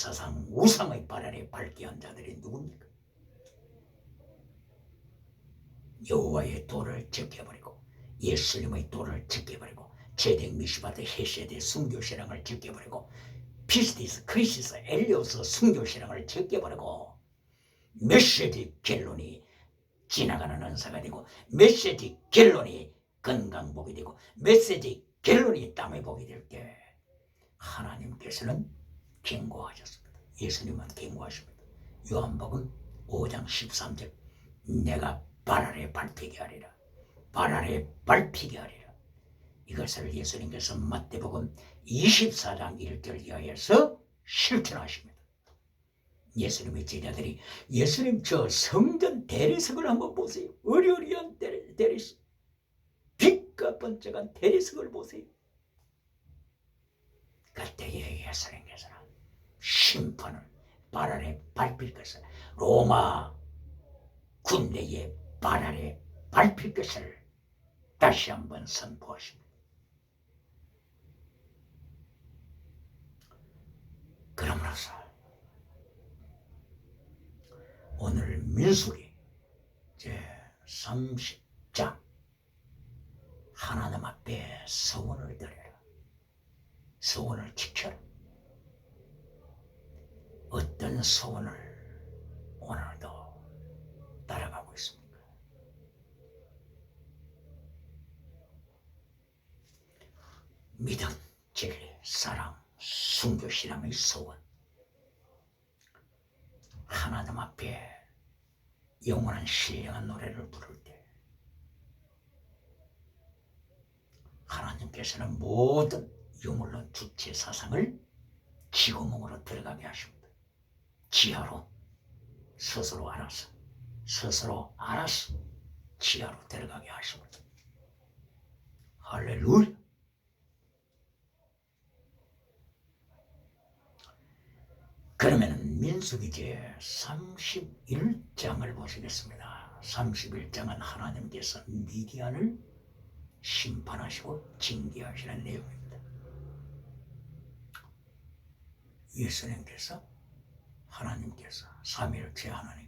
주체사상 우상의 발 아래 밟게 한 자들이 누굽니까? 여호와의 도를 지켜버리고 예수님의 도를 지켜버리고 제덱 미시바드 헤세드 순교신앙을 지켜버리고 피스티스 크리시스 엘리오스 순교신앙을 지켜버리고 메시지 갤론이 지나가는 은사가 되고 메시지 갤론이 건강복이 되고 메시지 갤론이 땀의 복이 될 때 하나님께서는 경고하셨습니다. 예수님은 경고하십니다. 요한복음 5장 13절 내가 발 아래 밟히게 하리라. 발 아래 밟히게 하리라. 이것을 예수님께서 마태복음 24장 1절 이하에서 실천하십니다. 예수님의 제자들이 예수님 저 성전 대리석을 한번 보세요. 어리어리한 대리석, 빛과 번쩍한 대리석을 보세요. 그때에 예수님께서는 심판을 발 아래 밟힐 것을 로마 군대의 발 아래 밟힐 것을 다시 한번 선포하십니다. 그러므로서 오늘 민수기 제30장 하나님 앞에 서원을 드려라. 서원을 지켜라. 어떤 서원을 오늘도 따라가고 있습니까? 믿음, 진리, 사랑, 순교, 신앙의 서원. 하나님 앞에 영원한 신령한 노래를 부를 때 하나님께서는 모든 유물론 주체 사상을 지구멍으로 들어가게 하십니다. 지하로 스스로 알아서 지하로 들어가게 하십니다. 할렐루야. 그러면 민수기 제31장을 보시겠습니다. 31장은 하나님께서 미디안을 심판하시고 징계하시는 내용입니다. 예수님께서 하나님께서 삼위일체 하나님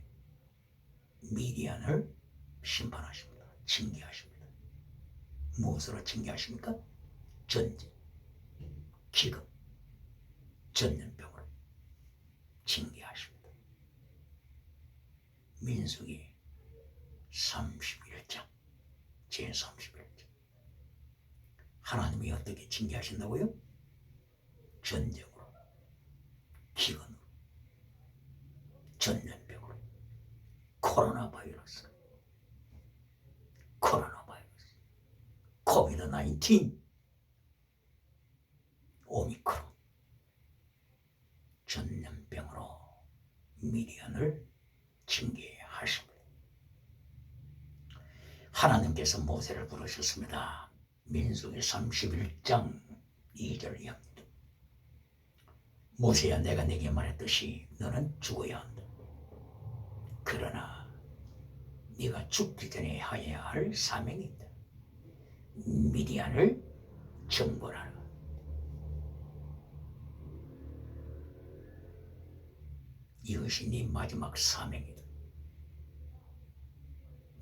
미디안을 심판하십니다. 징계하십니다. 무엇으로 징계하십니까? 전쟁, 기금, 전염병으로 징계하십니다. 민수기 31장 제31장 하나님이 어떻게 징계하신다고요? 전쟁으로, 기근으로, 전염병으로, 코로나 바이러스, 코비드-19, 오미크론, 전염병으로 미디안을 징계하십니다. 하나님께서 모세를 부르셨습니다. 민수기 31장 2절 이하입니다. 모세야, 내가 네게 말했듯이 너는 죽어야 한다. 그러나 네가 죽기 전에 해야 할 사명이 있다. 미디안을 정벌하라. 이것이 네 마지막 사명이다.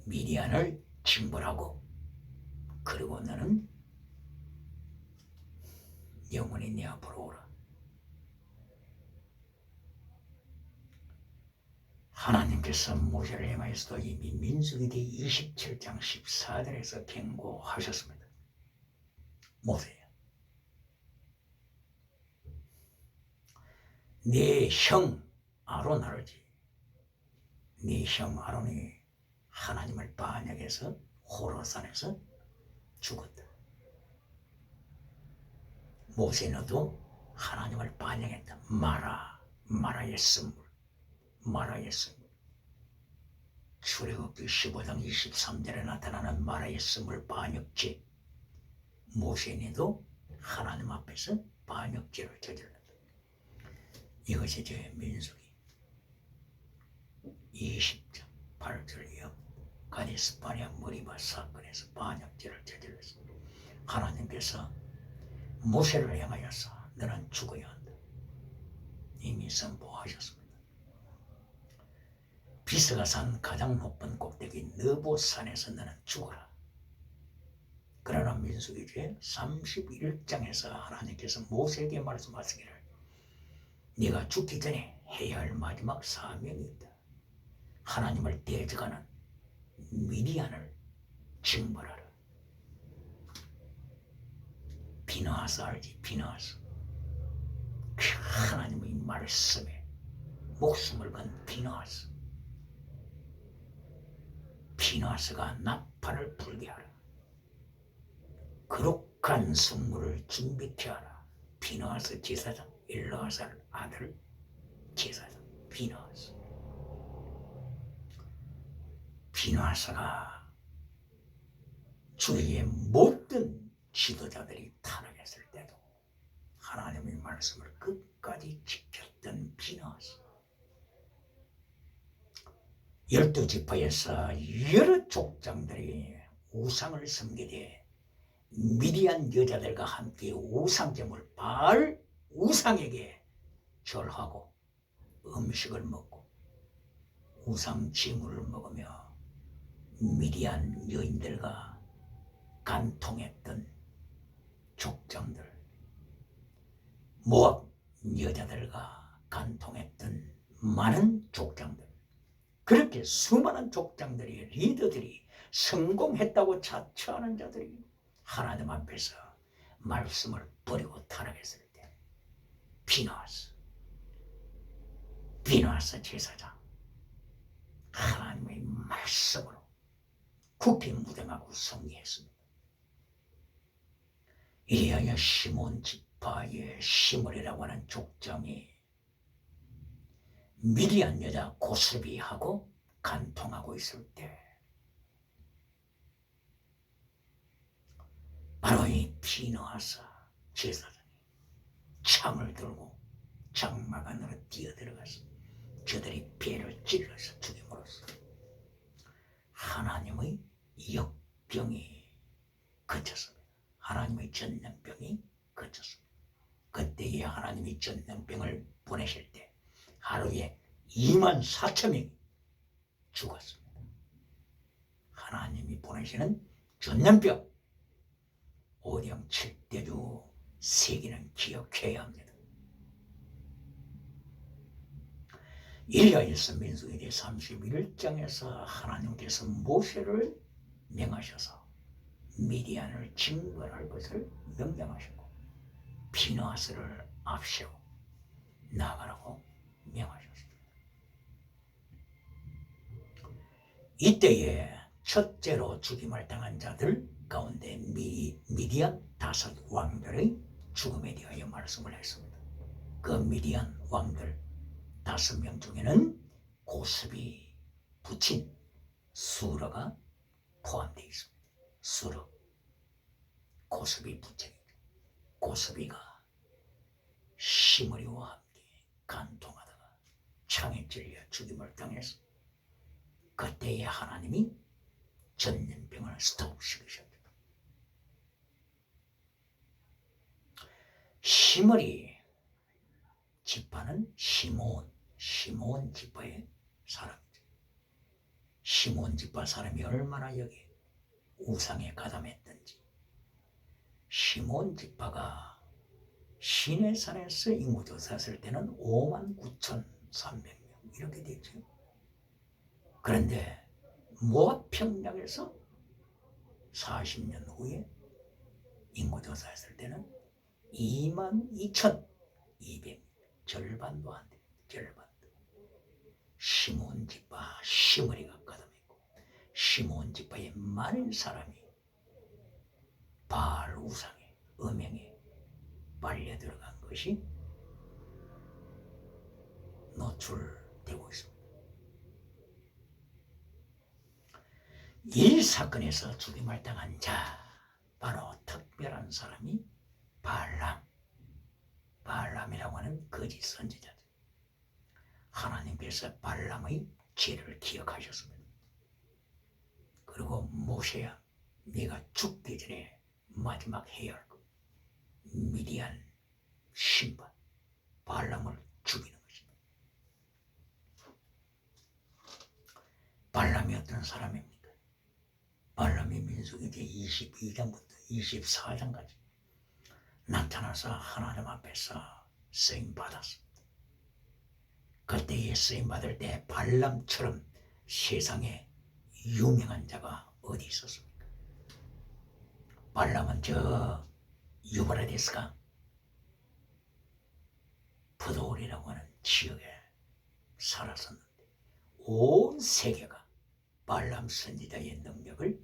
미디안을 징벌하고 그리고 너는 영원히 내 앞으로 오라. 하나님께서 모세를 향하여서도 이미 민수기 제27장 14절에서 경고하셨습니다. 모세야, 네 형 아론 알지? 네 형 아론이 하나님을 반역해서 호로산에서 죽었다. 모세 너도 하나님을 반역했다. 마라의 선물. 출애굽기 15장 23절에 나타나는 마라의 선물 반역죄. 모세님도 하나님 앞에서 반역죄를 저질렀다. 이것이 제 민수기 20장 8절 이하 가데스 바네아 머리바 사건에서 반역죄를 저질렀습니다. 하나님께서 모세를 향하여서 너는 죽어야 한다. 이미 선포하셨습니다. 비스가 산 가장 높은 꼭대기 느보산에서 너는 죽어라. 그러나 민수기제 31장에서 하나님께서 모세에게 말씀하시기를 네가 죽기 전에 해야 할 마지막 사명이 있다. 하나님을 대적하는 미디안을 징벌하라. 비나하스 알지? 비나하스. 하나님의 말씀에 목숨을 건 비나하스. 비나하스가 나팔을 불게 하라. 거룩한 성물을 준비케 하라. 비나하스 제사장 엘르아살 아들 제사장 비나하스. 비나하스가 주위의 모든 지도자들이 타락했을 때도 하나님의 말씀을 끝까지 지켰던 비나하스. 12지파에서 여러 족장들이 우상을 섬기되 미디안 여자들과 함께 우상제물 바알 우상에게 절하고 음식을 먹고 우상 제물을 먹으며 미디안 여인들과 간통했던 족장들, 모압 여자들과 간통했던 많은 족장들, 그렇게 수많은 족장들이 리더들이 성공했다고 자처하는 자들이 하나님 앞에서 말씀을 버리고 타락했을 때 비나하스 제사장 하나님의 말씀으로 굳게 무장하고 승리했습니다. 이리하여 시몬 지파의 시므리라고 하는 족장이 미디안 여자 고스비하고 간통하고 있을 때 바로 이 비나하스 제사장이 창을 들고 장막 안으로 뛰어들어가서 저들이 배를 찔러서 죽임으로써 하나님의 역병이 그쳤습니다. 하나님의 전염병이 그쳤습니다. 그때에 하나님이 전염병을 보내실 때 하루에 24,000명이 죽었습니다. 하나님이 보내시는 전염병 오령 7대주 세계는 기억해야 합니다. 이리하여서 민수기제 31장에서 하나님께서 모세를 명하셔서 미디안을 징벌할 것을 명령하셨고 비나하스를 앞세워 나가라고 명하셨습니다. 이때에 첫째로 죽임을 당한 자들 가운데 미디안 5 왕들의 죽음에 대하여 말씀을 했습니다. 그 미디안 왕들 5명 중에는 고스비 부친 수르가 포함되어 있습니다. 수르, 고스비 부친이죠. 고스비가 시므리와 함께 간통하다가 창에 찔려 죽임을 당해서 그때에 하나님이 전염병을 스톱시키셨죠. 시므리 지파는 시몬 지파의 사람이죠. 시몬 지파 사람이 얼마나 여기 우상에 가담했던지. 시몬 지파가 시내산에서 인구조사했을 때는 59,300명 이렇게 되죠. 그런데 모압 평양에서 40년 후에 인구조사했을 때는 22,200명, 절반도 안 됩니다. 절반도. 시몬 지파 시므리가 가담했고 시몬 지파의 많은 사람이 바알 우상에 음행에 빨려 들어간 것이 노출되고 있습니다. 이 사건에서 죽임을 당한 자 바로 특별한 사람이 발람이라고 하는 거짓 선지자죠. 하나님께서 발람의 죄를 기억하셨습니다. 그리고 모세야 네가 죽기 전에 마지막 해야 할 것 미디안 신발 발람을 죽이는 것. 발람이 어떤 사람입니까? 발람이 민수기대 22장부터 24장까지 나타나서 하나님 앞에서 쓰임 받았습니다. 그때에 쓰임 받을 때 발람처럼 세상에 유명한 자가 어디 있었습니까? 발람은 저 유브라데스가 부도올이라고 하는 지역에 살았었는데 온 세계가 발람 선지자의 능력을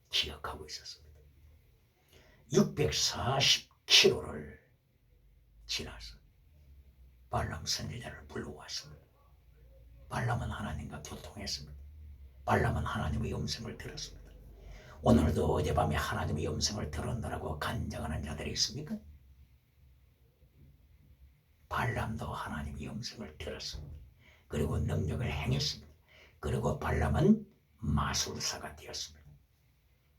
기억하고 있었습니다. 640km를 지나서 발람 선지자를 불러왔습니다. 발람은 하나님과 교통했습니다. 발람은 하나님의 음성을 들었습니다. 오늘도 어젯밤에 하나님의 음성을 들었느라고 간증하는 자들이 있습니까? 발람도 하나님의 음성을 들었습니다. 그리고 능력을 행했습니다. 그리고 발람은 마술사가 되었습니다.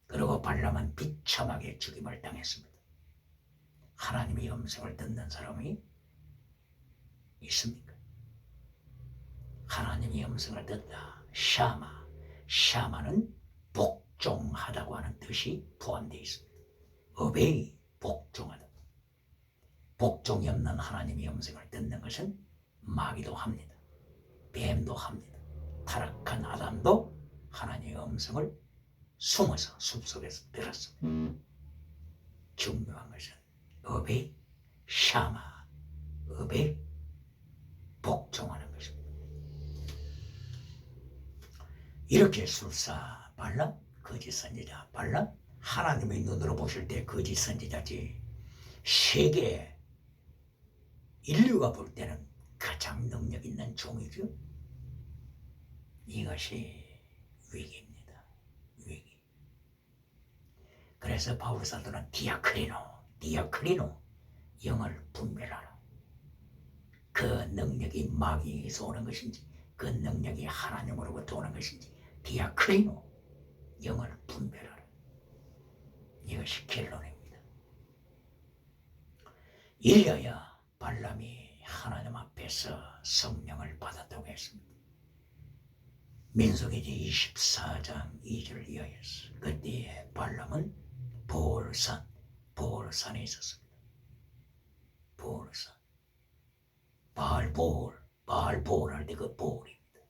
그리고 발람은 비참하게 죽임을 당했습니다. 하나님의 음성을 듣는 사람이 있습니까? 하나님의 음성을 듣다. 샤마. 샤마는 복종하다고 하는 뜻이 포함되어 있습니다. obey, 복종하다. 복종이 없는 하나님의 음성을 듣는 것은 마귀도 합니다. 뱀도 합니다. 타락한 아담도 하나님의 음성을 숨어서 숲속에서 들었습니다. 중요한 것은 obey, 샤마, obey, 복종하는 것입니다. 이렇게 술사 발람, 거짓 선지자 발람, 하나님의 눈으로 보실 때 거짓 선지자지 세계 인류가 볼 때는 가장 능력 있는 종이죠. 이것이 위기입니다. 위기. 그래서 바울 사도는 디아크리노 영을 분별하라. 그 능력이 마귀에서 오는 것인지 그 능력이 하나님으로부터 오는 것인지 디아크리노 영을 분별하라. 이것이 결론입니다. 이래야 발람이 하나님 앞에서 성령을 받았다고 했습니다. 민수기지 24장 2절을 이하였어. 그때에 발람은 보올산에 있었습니다. 보올산. 바알보올 할 때 그 보올입니다.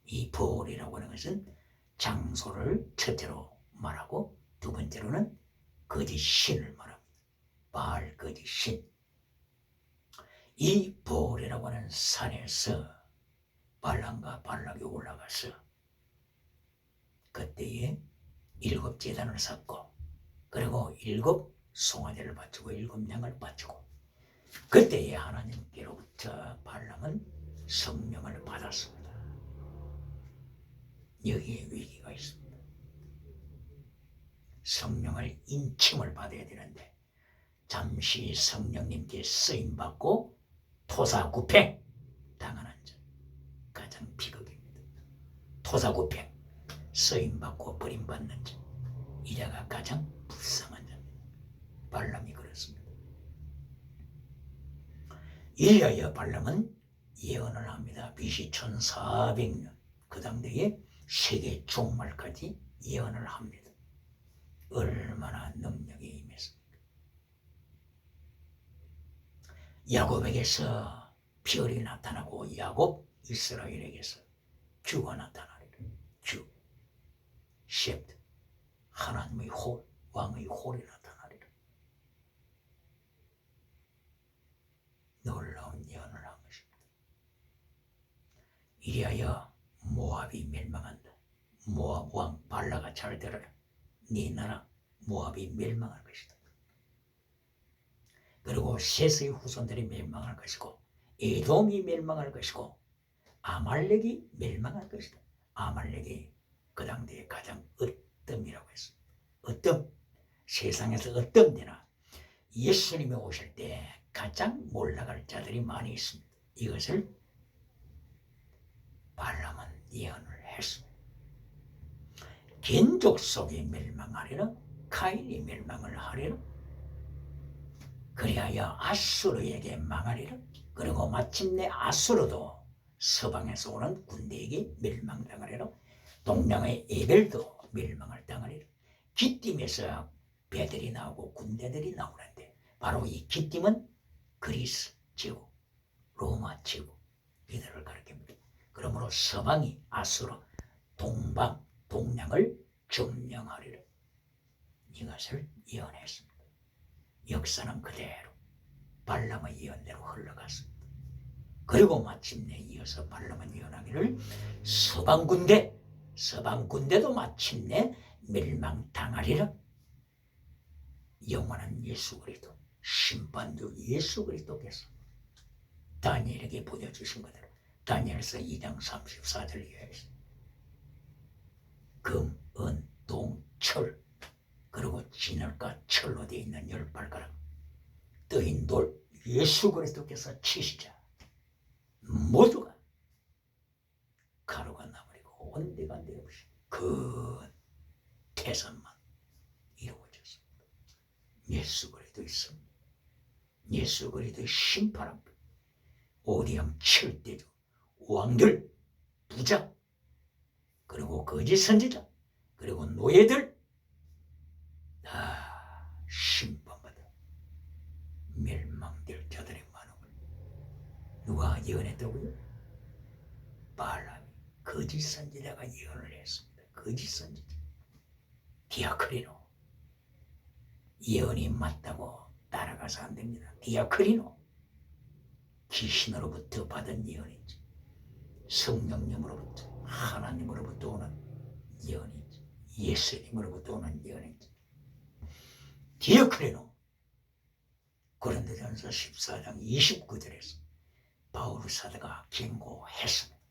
이 보올이라고 하는 것은 장소를 첫째로 말하고 두 번째로는 거짓 신을 말합니다. 바알 거짓 신. 이 보올이라고 하는 산에서 발람과 발락이 올라가서 그때에 7 제단을 쌓고 그리고 7 송아지를 바치고 7 양을 바치고 그때에 하나님께로부터 발람은 성령을 받았습니다. 여기에 위기가 있습니다. 성령을 인침을 받아야 되는데 잠시 성령님께 쓰임받고 토사구팽 당하는 자 가장 비극입니다. 토사구팽 쓰임받고 버림받는 자 이 자가 가장 불쌍한 자입니다. 발람이 그렇습니다. 이리하여 발람은 예언을 합니다. BC 1400년 그 당대에 세계 종말까지 예언을 합니다. 얼마나 능력이 임했습니까? 야곱에게서 별이 나타나고 야곱 이스라엘에게서 주가 나타나리라. 주 셰프트 하나님의 홀 왕의 홀이 나타나리라. 놀라운 예언을 한 것입니다. 이리하여 모압이 멸망한다. 모압 왕 발라가 잘 들어라. 네 나라 모압이 멸망할 것이다. 그리고 셋의 후손들이 멸망할 것이고 에돔이 멸망할 것이고 아말렉이 멸망할 것이다. 아말렉이 그 당대에 가장 어뜸이라고 했습니다. 어뜸, 세상에서 어떤 데나 예수님이 오실 때 가장 몰락할 자들이 많이 있습니다. 이것을 발람은 예언을 했습니다. 겐족 속이 멸망하리라. 카인이 멸망을 하리라. 그리하여 아수르에게 망하리라. 그리고 마침내 아수르도 서방에서 오는 군대에게 멸망당하리라. 동량의 에벨도 멸망을 당하리라. 기띔에서 배들이 나오고 군대들이 나오는데 바로 이 기띔은 그리스 제국, 로마 제국 이들을 가리킵니다. 그러므로 서방이 아수로 동방, 동량을 점령하리라. 이것을 예언했습니다. 역사는 그대로 발람의 예언대로 흘러갔습니다. 그리고 마침내 이어서 발람은 예언하기를 서방 군대도 마침내 멸망당하리라. 영원한 예수 그리스도, 심판주 예수 그리스도께서 다니엘에게 보여주신 것대로 다니엘서 2장 34절 이하에서 금, 은, 동, 철 그리고 진흙과 철로 되어 있는 10발가락 뜨인 돌 예수 그리스도께서 치시자 모두가 가루가 나버리고 온데간데 없이 그 태산만 이루어졌습니다. 예수 그리스도 있습니다. 예수 그리스도의 심판합니다. 오디암 7대주 왕들, 부자, 그리고 거짓 선지자, 그리고 노예들 다 심판받아 멸망될 자들의 많음을 누가 예언했다고요? 발람이 거짓 선지자가 예언을 했습니다. 거짓 선지자 디아크리노 예언이 맞다고 따라가서 안 됩니다. 디아크리노 귀신으로부터 받은 예언이지 성령님으로부터 하나님으로부터 오는 예언이지 예수님으로부터 오는 예언이지. 디아크리노 고린도전서 14장 29절에서 바울 사도가 경고했습니다.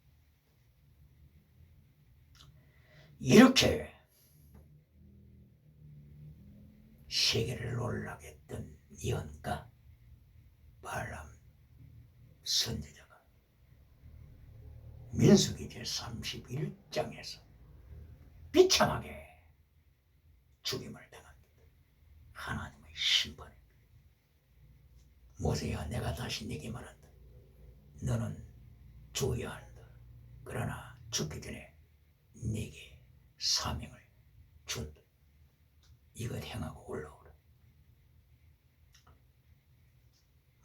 이렇게 세계를 놀라게 했던 예언가 발람 선지자가 민수기 제31장에서 비참하게 죽임을 당합니다. 하나님의 심판입니다. 모세야 내가 다시 네게 말한다. 너는 죽어야 한다. 그러나 죽기 전에 네게 사명을 준다. 이것 행하고 올라오라.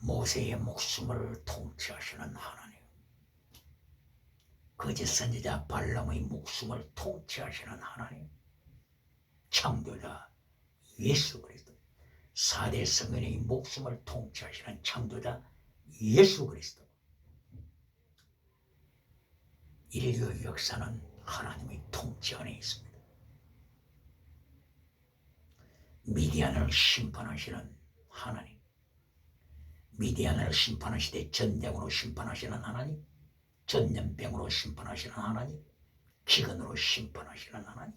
모세의 목숨을 통치하시는 하나님, 거짓 선지자 발람의 목숨을 통치하시는 하나님, 창조자 예수 그리스도, 4대 성인의 목숨을 통치하시는 창조자 예수 그리스도. 인류의 역사는 하나님의 통치 안에 있습니다. 미디안을 심판하시는 하나님, 미디안을 심판하시되 전쟁으로 심판하시는 하나님, 전염병으로 심판하시는 하나님, 기근으로 심판하시는 하나님,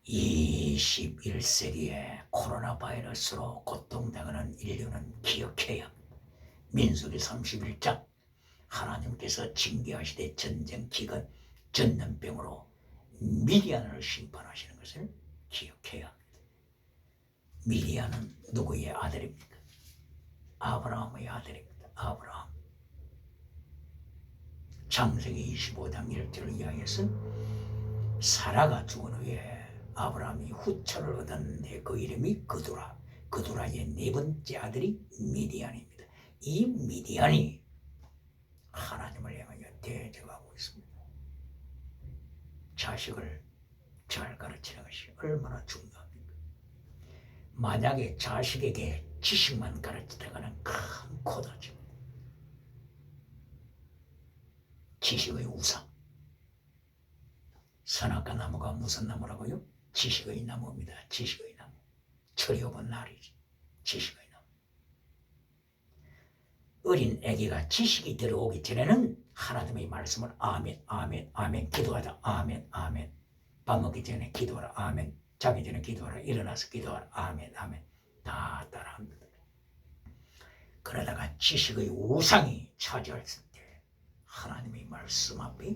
21세기에 코로나 바이러스로 고통당하는 인류는 기억해야 합니다. 민수기 31장 하나님께서 징계하시되 전쟁, 기근, 전염병으로 미디안을 심판하시는 것을 기억해야 합니다. 미디안은 누구의 아들입니까? 아브라함의 아들입니다. 아브라함. 창세기 25장 1절 이하에서 사라가 죽은 후에 아브라함이 후처를 얻었는데 그 이름이 그두라. 그두라의 네 번째 아들이 미디안입니다. 이 미디안이 하나님을 향하여 대적하고 있습니다. 자식을 잘 가르치는 것이 얼마나 중요합니까? 만약에 자식에게 지식만 가르치다가는 큰 고다집니다. 지식의 우상. 선악과 나무가 무슨 나무라고요? 지식의 나무입니다. 지식의 나무. 철이 오은 날이지. 지식의 나무. 어린 아기가 지식이 들어오기 전에는 하나님의 말씀을 아멘, 아멘, 아멘 기도하자. 아멘, 아멘. 밥 먹기 전에 기도하라. 아멘. 자기 전에 기도하라. 일어나서 기도하라. 아멘, 아멘. 다 따라합니다. 그러다가 지식의 우상이 차지했을 때 하나님의 말씀 앞에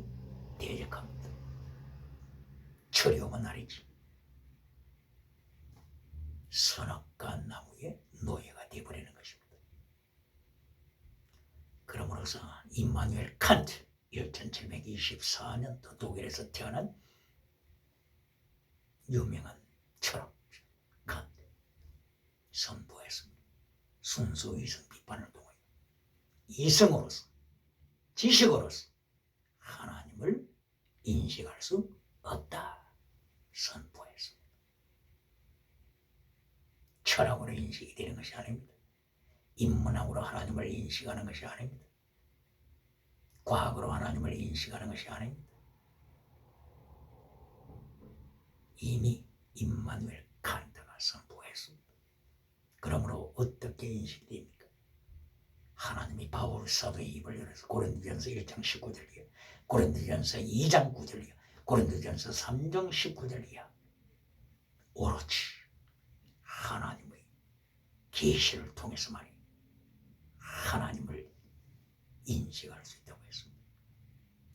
대적합니다. 철이 오면 날이지. 선악과 나무의 노예가 되어버리는 것입니다. 그러므로서 임마누엘 칸트, 1724년도 독일에서 태어난 유명한 철학자 칸트 선포했습니다. 순수 이성 비판을 통하여 이성으로서 지식으로서 하나님을 인식할 수 없다 선포했습니다. 철학으로 인식이 되는 것이 아닙니다. 인문학으로 하나님을 인식하는 것이 아닙니다. 과학으로 하나님을 인식하는 것이 아닙니다. 이미 임마누엘 칸트가 선포했습니다. 그러므로 어떻게 인식이 됩니까? 하나님이 바울 사도의 입을 열어서 고린도전서 1장 19절 이하, 고린도전서 2장 9절 이하, 고린도전서 3장 19절 이하 오로지 하나님의 계시를 통해서만이 하나님을 인식할 수 있다고 했습니다.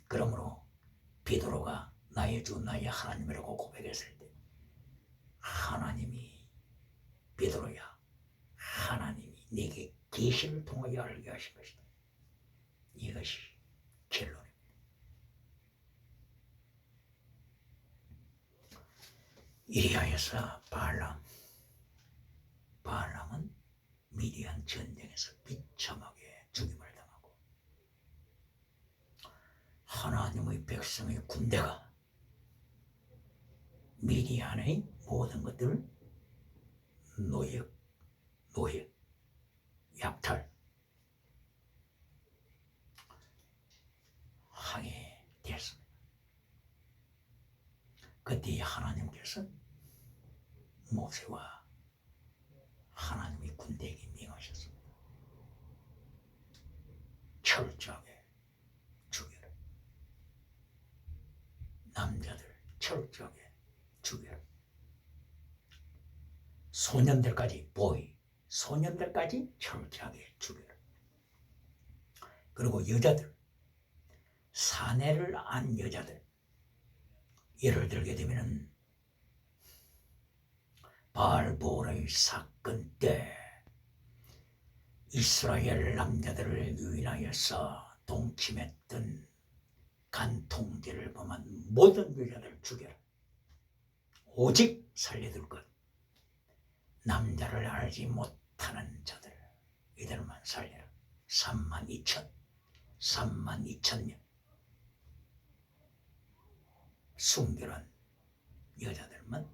그러므로 베드로가 나의 주 나의 하나님이라고 고백했을 때 하나님이 베드로야 하나님이 내게 계시를 통하여 알게 하신 것이다. 이것이 결론입니다. 이리하여서 발람은 미디안 전쟁에서 비참하게 죽임을 당하고 하나님의 백성의 군대가 미디안의 모든 것들을 노예, 약탈 하게 되었습니다. 그때 하나님께서 모세와 하나님의 군대에게 명하셨습니다. 철저하게 죽여라. 남자들 철저하게 죽여라. 소년들까지 소년들까지 철저하게 죽여라. 그리고 여자들, 사내를 안 여자들, 예를 들게 되면은 바알보르의 사건 때 이스라엘 남자들을 유인하여서 동침했던 간통죄를 범한 모든 여자들을 죽여라. 오직 살려둘 것, 남자를 알지 못하는 자들, 이들만 살려라. 32,000명 순결한 여자들만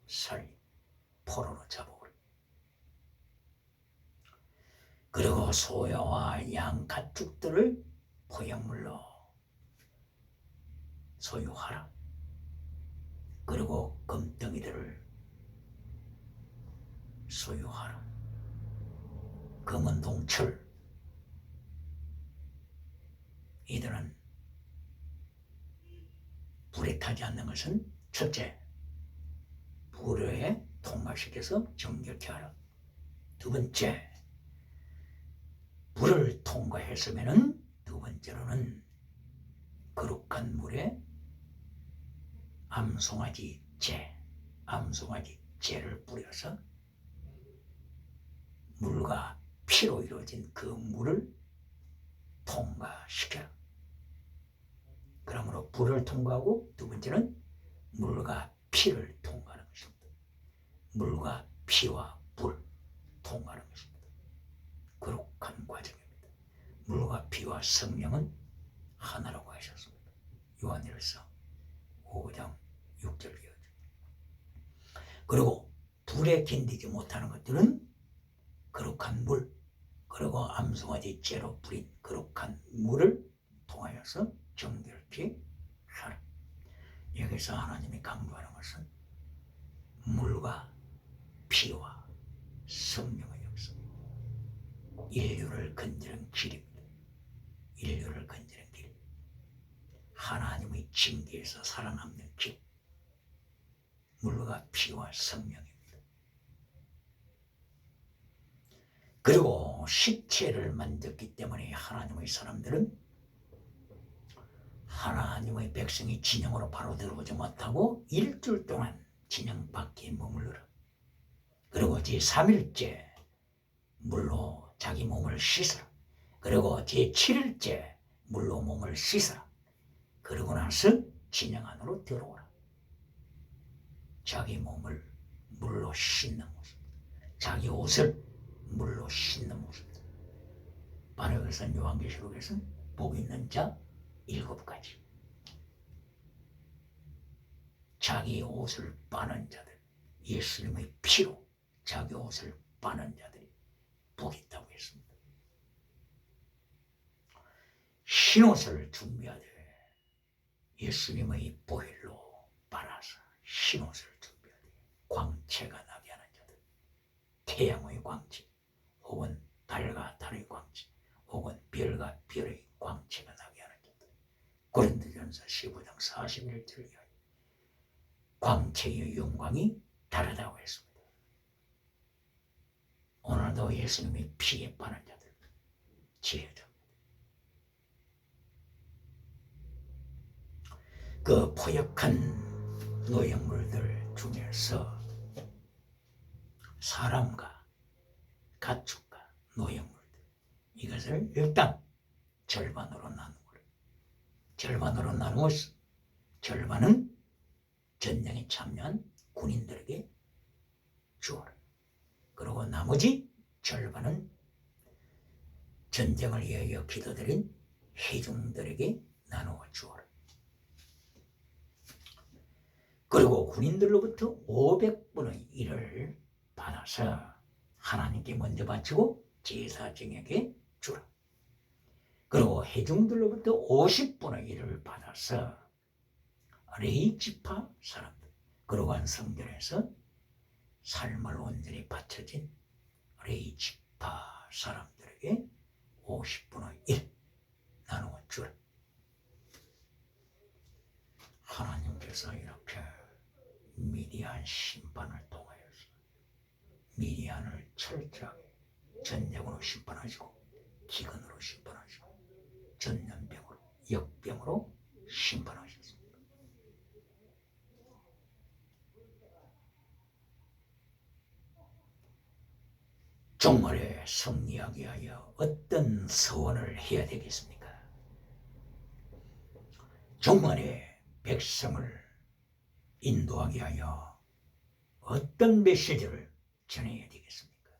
살려 포로로 잡아오라. 그리고 소야와 양 가축들을 포획물로 소유하라. 그리고 금덩이들을 소유하라. 금은 동철, 이들은 불에 타지 않는 것은 첫째, 불에 통과시켜서 정결케 하라. 두 번째, 불을 통과했으면은 두 번째로는 거룩한 물에 암송아지째를 뿌려서 물과 피로 이루어진 그 물을 통과시켜라. 그러므로 불을 통과하고 두 번째는 물과 피를 통과하는 것입니다. 물과 피와 불 통과하는 것입니다. 거룩한 과정입니다. 물과 피와 성령은 하나라고 하셨습니다. 요한일서 5장 6절 이하죠. 그리고 불에 견디지 못하는 것들은 거룩한 물, 그리고 암송아지 째로 뿌린 거룩한 물을 통하여서 정결케 하라. 여기서 하나님이 강조하는 것은 물과 피와 성령의 역사입니다. 인류를 건지는 길입니다. 인류를 건지는 길, 하나님의 징계에서 살아남는 길, 물과 피와 성령입니다. 그리고 시체를 만졌기 때문에 하나님의 사람들은 하나님의 백성이 진영으로 바로 들어오지 못하고 일주일 동안 진영 밖에 머물러라. 그리고 제3일째 물로 자기 몸을 씻어라. 그리고 제7일째 물로 몸을 씻어라. 그러고 나서 진영 안으로 들어오라. 자기 몸을 물로 씻는 모습, 자기 옷을 물로 씻는 모습. 바로 여기서 요한계시록에서 복 있는 자 7가지. 자기 옷을 빠는 자들, 예수님의 피로 자기 옷을 빠는 자들이 복 있다고 했습니다. 흰옷을 준비하되 예수님의 보혈로 빨아서 흰옷을 준비하되 광채가 나게 하는 자들, 태양의 광채 혹은 달과 달의 광채 혹은 별과 별의 광채가 나게 하는 자들, 고린도전서 15장 41절에 광채의 영광이 다르다고 했습니다. 오늘도 예수님의 피에 빠는 자들 지혜자. 그 포역한 노획물들 중에서 사람과 가축과 노획물들, 이것을 일단 절반으로 나누고, 절반으로 나누어서 절반은 전쟁에 참여한 군인들에게 주어라. 그리고 나머지 절반은 전쟁을 위하여 기도드린 회중들에게 나누어 주어라. 그리고 군인들로부터 500분의 1을 받아서 하나님께 먼저 바치고 제사장에게 주라. 그리고 회중들로부터 50분의 1을 받아서 레위 지파 사람들, 그러고 한 성전에서 삶을 온전히 바쳐진 레위 지파 사람들에게 50분의 1 나누어 주라. 하나님께서 이렇게 미디안 심판을 통하여서 미디안을 철저하게 전쟁으로 심판하시고 기근으로 심판하시고 전염병으로 역병으로 심판하셨습니다. 종말에 승리하기 위하여 어떤 서원을 해야 되겠습니까? 종말에 백성을 인도하기 위하여 어떤 메시지를 전해야 되겠습니까?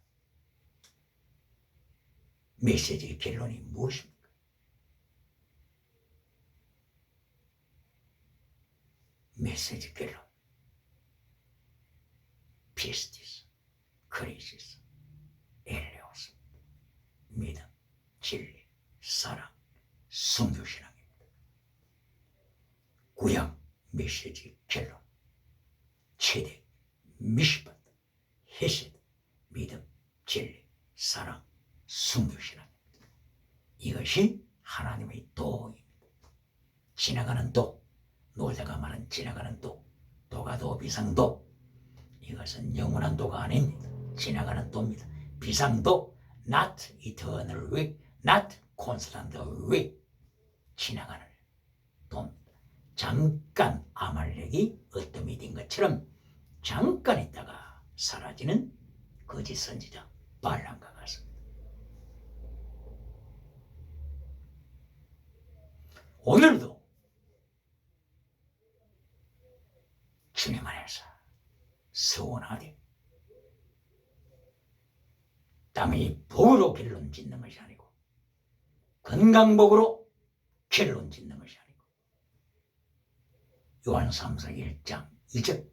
메시지의 결론이 무엇입니까? 메시지 결론. 피스티스, 크리시스, 엘레오스, 믿음, 진리, 사랑, 성교신앙입니다. 구약 메시지 결론, 체대, 미시밭, 헤세드, 믿음, 진리, 사랑, 성교신앙입니다. 이것이 하나님의 도입니다. 지나가는 도, 노자가 말한 지나가는 도, 도가 도, 비상도, 이것은 영원한 도가 아닙니다. 지나가는 도입니다. 비상도, not eternal way, not constant way, 지나가는 도입니다. 잠깐 아말렉이 어둠이 된 것처럼 잠깐 있다가 사라지는 거짓 선지자 발람과 같습니다. 오늘도 주님 안에서 서원하되 땅의 복으로 결론 짓는 것이 아니고 건강복으로 결론 짓는 것이 아니고 요한 3서 1장 2절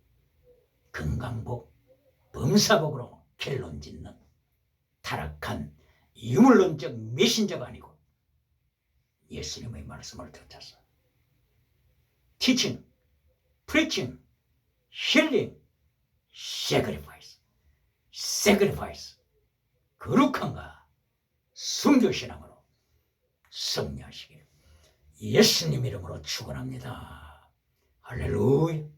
건강복, 범사복으로 결론 짓는 타락한 유물론적 메신저가 아니고 예수님의 말씀을 쫓아서 teaching, preaching, healing, sacrifice, sacrifice, 거룩함과 순교신앙으로 승리하시길 예수님 이름으로 축원합니다. 할렐루야.